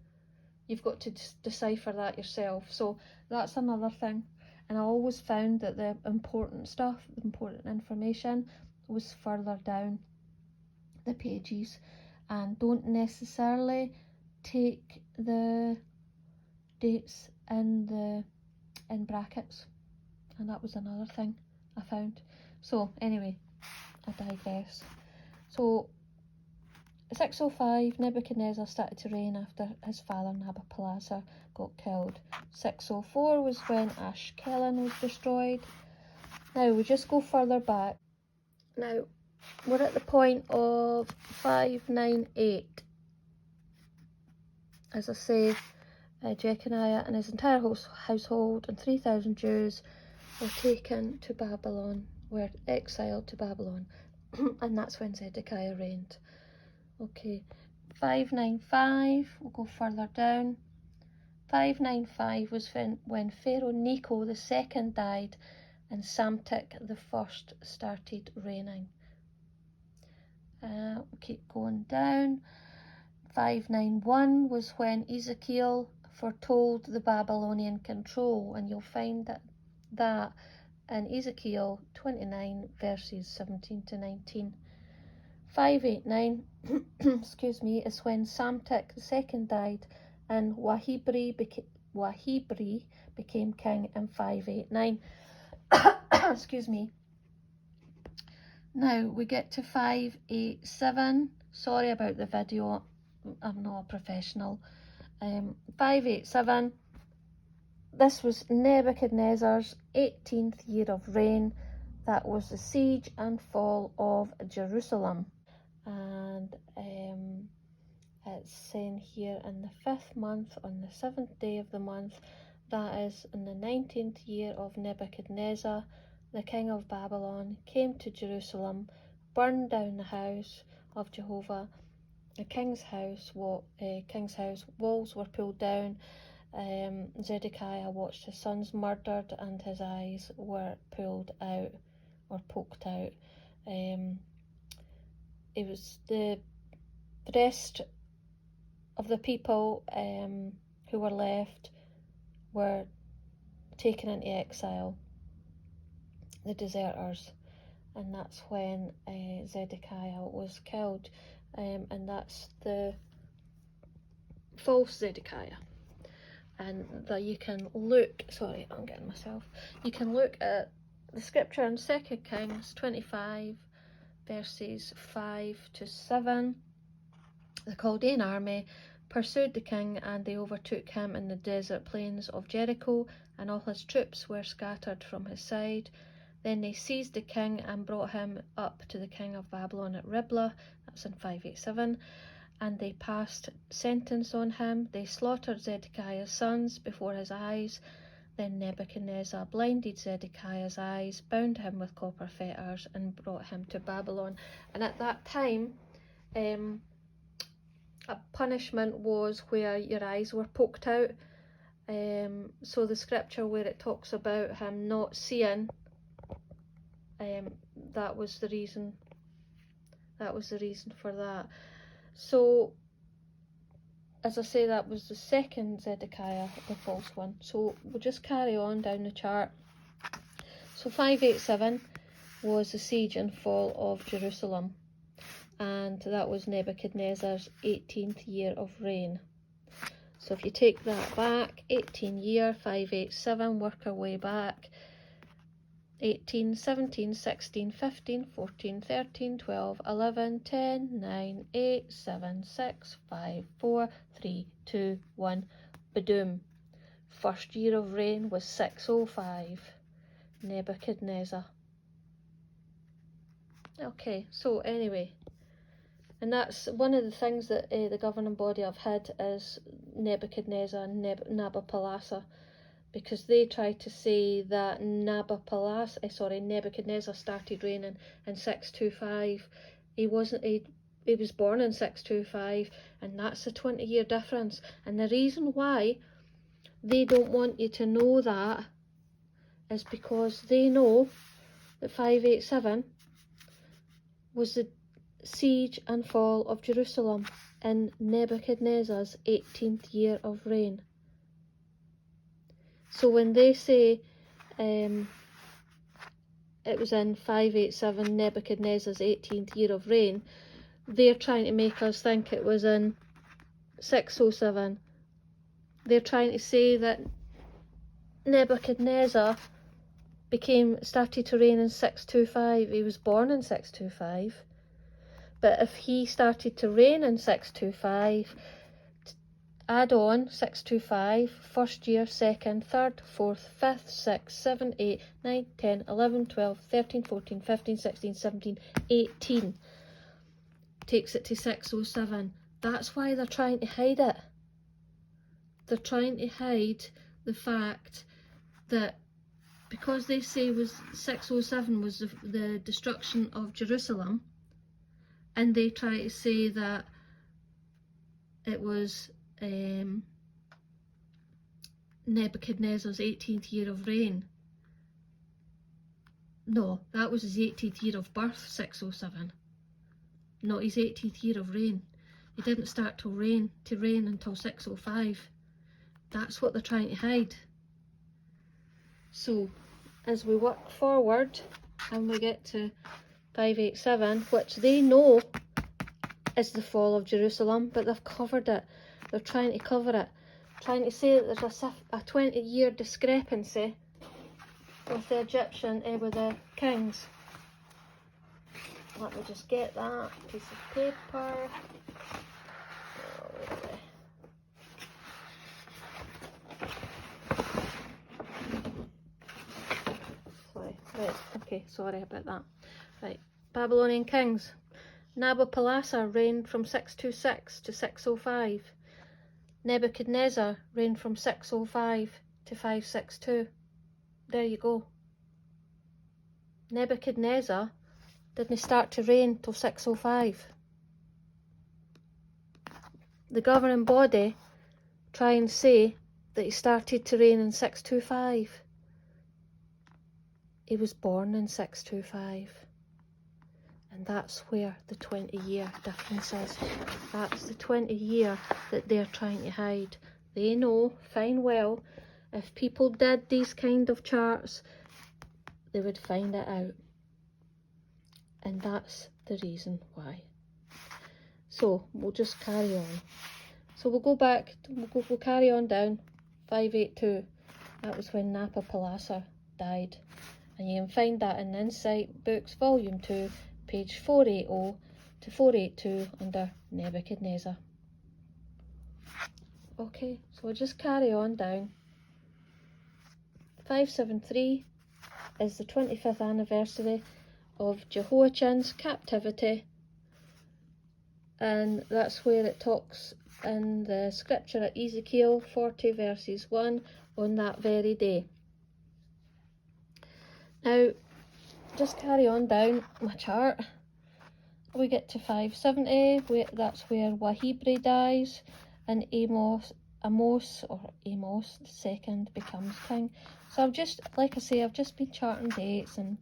You've got to decipher that yourself. So that's another thing. And I always found that the important stuff, the important information, was further down the pages. And don't necessarily take the dates in brackets. And that was another thing I found. So anyway, I digress. So 605, Nebuchadnezzar started to reign after his father Nabopolassar got killed. 604 was when Ashkelon was destroyed. Now we just go further back. Now we're at the point of 598. As I say, Jeconiah and his entire household and 3,000 Jews were taken to Babylon, were exiled to Babylon, and that's when Zedekiah reigned. Okay, 595, we'll go further down. 595 was when Pharaoh Necho II died and Psamtik I started reigning. We'll keep going down. 591 was when Ezekiel foretold the Babylonian control, and you'll find that in Ezekiel 29 verses 17 to 19. 589 excuse me, is when Psamtik II died and Wahibri became king in 589. Excuse me. Now we get to 587. Sorry about the video, I'm not a professional. 587, this was Nebuchadnezzar's 18th year of reign. That was the siege and fall of Jerusalem. And it's saying here in the 5th month, on the 7th day of the month, that is in the 19th year of Nebuchadnezzar, the king of Babylon, came to Jerusalem, burned down the house of Jehovah, the king's house. Walls were pulled down. Zedekiah watched his sons murdered, and his eyes were pulled out or poked out. It was the rest of the people who were left were taken into exile, the deserters, and that's when Zedekiah was killed, and that's the false Zedekiah. And that you can look, sorry, I'm getting myself, you can look at the scripture in 2 Kings 25 verses 5 to 7. The Chaldean army pursued the king, and they overtook him in the desert plains of Jericho, and all his troops were scattered from his side. Then they seized the king and brought him up to the king of Babylon at Riblah, that's in 587, and they passed sentence on him. They slaughtered Zedekiah's sons before his eyes. Then Nebuchadnezzar blinded Zedekiah's eyes, bound him with copper fetters, and brought him to Babylon. And at that time, a punishment was where your eyes were poked out. So the scripture where it talks about him not seeing, that was the reason. That was the reason for that. So, as I say, that was the second Zedekiah, the false one. So we'll just carry on down the chart. So 587 was the siege and fall of Jerusalem, and that was Nebuchadnezzar's 18th year of reign. So if you take that back, 18 year, 587, work our way back. 18, 17, 16, 15, 14, 13, 12, 11, 10, 9, 8, 7, 6, 5, 4, 3, 2, 1. Badoom. First year of reign was 605. Nebuchadnezzar. Okay, so anyway, and that's one of the things that the governing body have had is Nebuchadnezzar and Nabopolassar. because they try to say that Nebuchadnezzar started reigning in 625. He wasn't. He was born in 625, and that's a 20-year difference. And the reason why they don't want you to know that is because they know that 587 was the siege and fall of Jerusalem in Nebuchadnezzar's 18th year of reign. So when they say it was in 587, Nebuchadnezzar's 18th year of reign, they're trying to make us think it was in 607. They're trying to say that Nebuchadnezzar started to reign in 625. He was born in 625. But if he started to reign in 625, add on 625, first year, second, third, fourth, fifth, sixth, seventh, 8, 9, 10, 11, 12, 13, 14, 15, 16, 17, 18. Takes it to 607. That's why they're trying to hide it. They're trying to hide the fact that because they say 607 was the destruction of Jerusalem, and they try to say that it was Nebuchadnezzar's 18th year of reign. No, that was his 18th year of birth, 607. Not his 18th year of reign. He didn't start to reign until 605. That's what they're trying to hide. So, as we work forward and we get to 587, which they know is the fall of Jerusalem, but they've covered it. They're trying to cover it. Trying to say that there's a 20-year discrepancy with the Egyptian, with the kings. Let me just get that piece of paper. Sorry, right, okay, sorry about that. Right, Babylonian kings. Nabopolassar reigned from 626 to 605. Nebuchadnezzar reigned from 605 to 562. There you go. Nebuchadnezzar didn't start to reign till 605. The governing body try and say that he started to reign in 625. He was born in 625. And that's where the 20-year difference is. That's the 20-year that they're trying to hide. They know fine well if people did these kind of charts, they would find it out. And that's the reason why. So we'll just carry on. So we'll go back, we'll carry on down. 582, that was when Nabopolassar died. And you can find that in Insight Books Volume 2, page 480 to 482 under Nebuchadnezzar. Okay, so we'll just carry on down. 573 is the 25th anniversary of Jehoiachin's captivity, and that's where it talks in the scripture at Ezekiel 40 verses 1 on that very day. Now, just carry on down my chart. We get to 570, that's where Wahibri dies, and Amos II becomes king. So I've just, like I say, I've just been charting dates and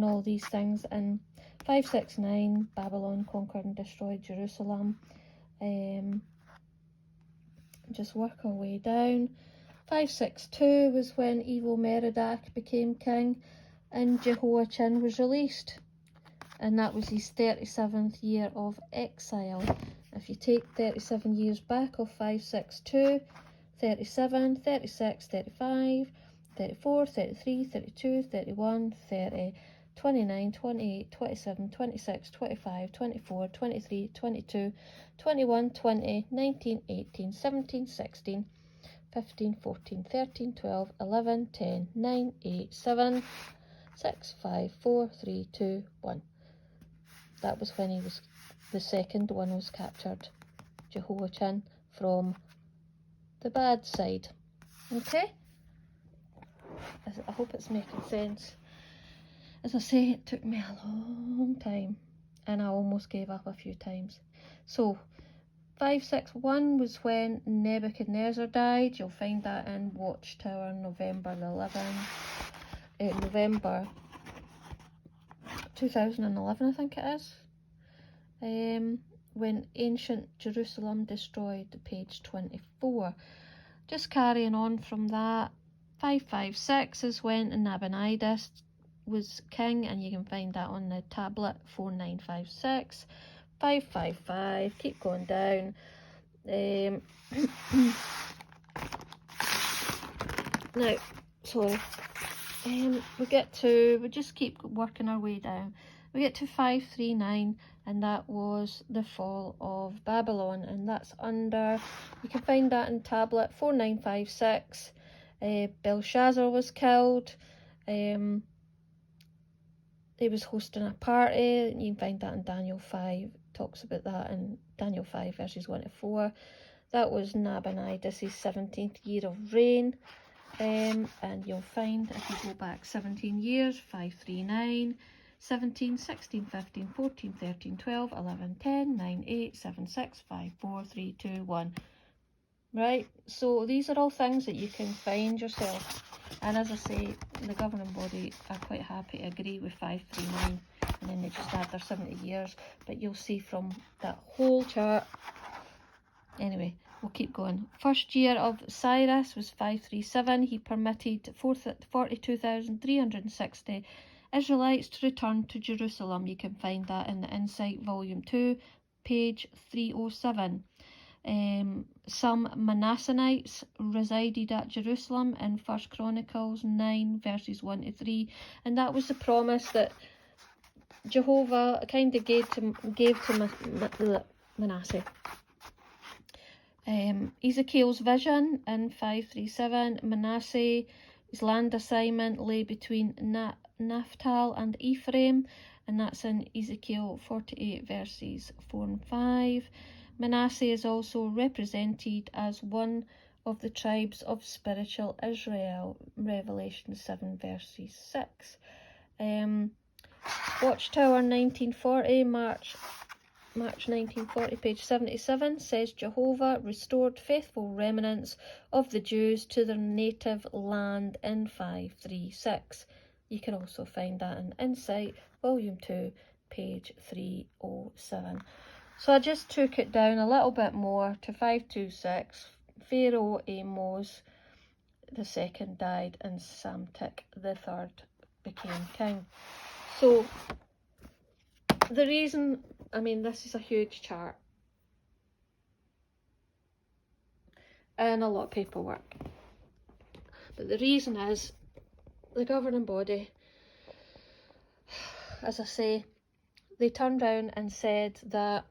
all these things. And 569, Babylon conquered and destroyed Jerusalem. Just work our way down. 562 was when Evil Merodach became king and Jehoiachin was released. And that was his 37th year of exile. If you take 37 years back of 562, 37, 36, 35, 34, 33, 32, 31, 30, 29, 28, 27, 26, 25, 24, 23, 22, 21, 20, 19, 18, 17, 16, 15, 14, 13, 12, 11, 10, 9, 8, 7, 6, 5, 4, 3, 2, 1. That was when the second one was captured, Jehoiachin, from the bad side. Okay? I hope it's making sense. As I say, it took me a long time and I almost gave up a few times. So 561 was when Nebuchadnezzar died. You'll find that in Watchtower, November the 11th. November 2011, I think it is. When ancient Jerusalem destroyed, page 24. Just carrying on from that, 556 is when Nabonidus was king, and you can find that on the tablet, 4956. 555, keep going down. Now, sorry, we just keep working our way down. We get to 539, and that was the fall of Babylon, and that's under, you can find that in tablet 4956. Belshazzar was killed. He was hosting a party. You can find that in Daniel 5. Talks about that in Daniel 5 verses 1 to 4. That was Nabonidus' 17th year of reign. And you'll find, if you go back 17 years, 539, 17, 16, 15, 14, 13, 12, 11, 10, 9, 8, 7, 6, 5, 4, 3, 2, 1. Right, so these are all things that you can find yourself. And as I say, the governing body are quite happy to agree with 539, and then they just add their 70 years. But you'll see from that whole chart. Anyway, we'll keep going. First year of Cyrus was 537. He permitted 42,360 Israelites to return to Jerusalem. You can find that in the Insight Volume 2, page 307. Some Manassanites resided at Jerusalem in 1 Chronicles 9 verses 1 to 3, and that was the promise that Jehovah kind of gave to Manasseh. Ezekiel's vision in 537, Manasseh's land assignment lay between Naphtali and Ephraim, and that's in Ezekiel 48 verses 4 and 5. Manasseh is also represented as one of the tribes of spiritual Israel, Revelation 7 verses 6. Watchtower 1940, March 1940, page 77, says Jehovah restored faithful remnants of the Jews to their native land in 536. You can also find that in Insight, Volume 2, page 307. So I just took it down a little bit more to 526. Pharaoh Amos II died and Psamtik III became king. So the reason, I mean, this is a huge chart and a lot of paperwork, but the reason is the governing body, as I say, they turned around and said that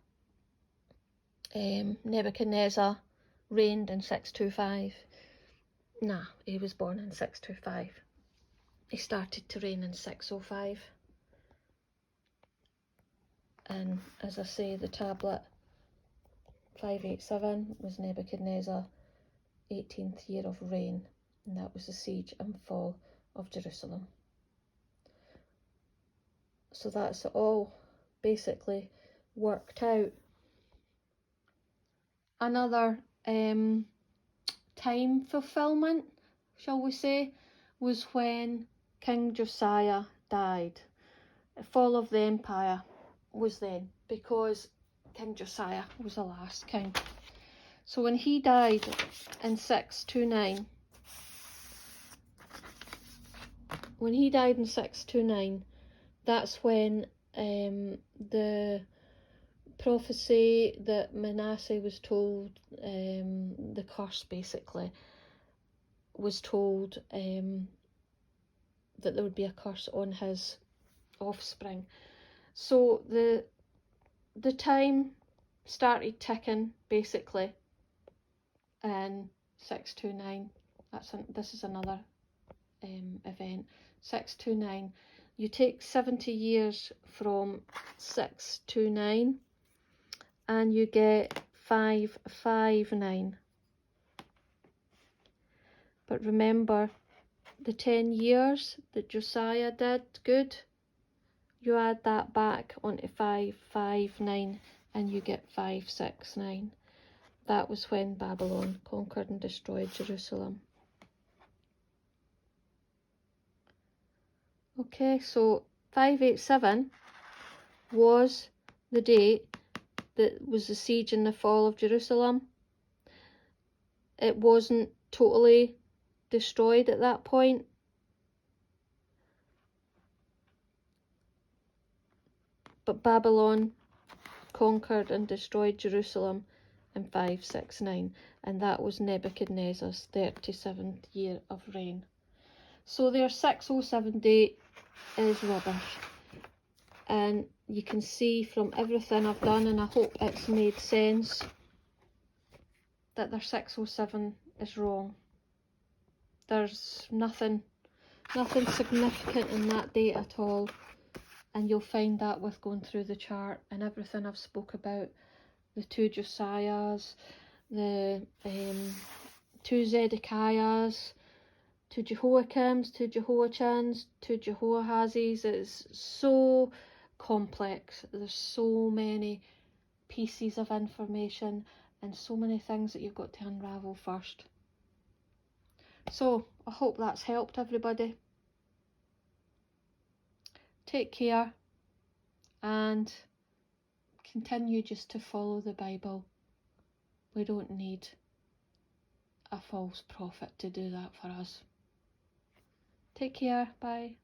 Nebuchadnezzar reigned in 625. Nah, he was born in 625. He started to reign in 605. And as I say, the tablet 587 was Nebuchadnezzar 18th year of reign, and that was the siege and fall of Jerusalem. So that's all basically worked out. Another time fulfillment, shall we say, was when King Josiah died. The fall of the empire was then, because King Josiah was the last king. So when he died in 629, that's when the prophecy that Manasseh was told, the curse basically, was told that there would be a curse on his offspring. So the time started ticking basically in 629. This is another event. 629. You take 70 years from 629 and you get 559. But remember, the 10 years that Josiah did good, you add that back onto 559 and you get 569. That was when Babylon conquered and destroyed Jerusalem. Okay, so 587 was the date that was the siege and the fall of Jerusalem. It wasn't totally destroyed at that point. But Babylon conquered and destroyed Jerusalem in 569, and that was Nebuchadnezzar's 37th year of reign. So their 607 date is rubbish. And you can see from everything I've done, and I hope it's made sense, that their 607 is wrong. There's nothing significant in that date at all. And you'll find that with going through the chart and everything I've spoke about. The 2 Josiahs, the 2 Zedekiahs, 2 Jehoiakims, 2 Jehoiachins, 2 Jehoahazes. It's so complex. There's so many pieces of information and so many things that you've got to unravel first. So I hope that's helped everybody. Take care and continue just to follow the Bible. We don't need a false prophet to do that for us. Take care. Bye.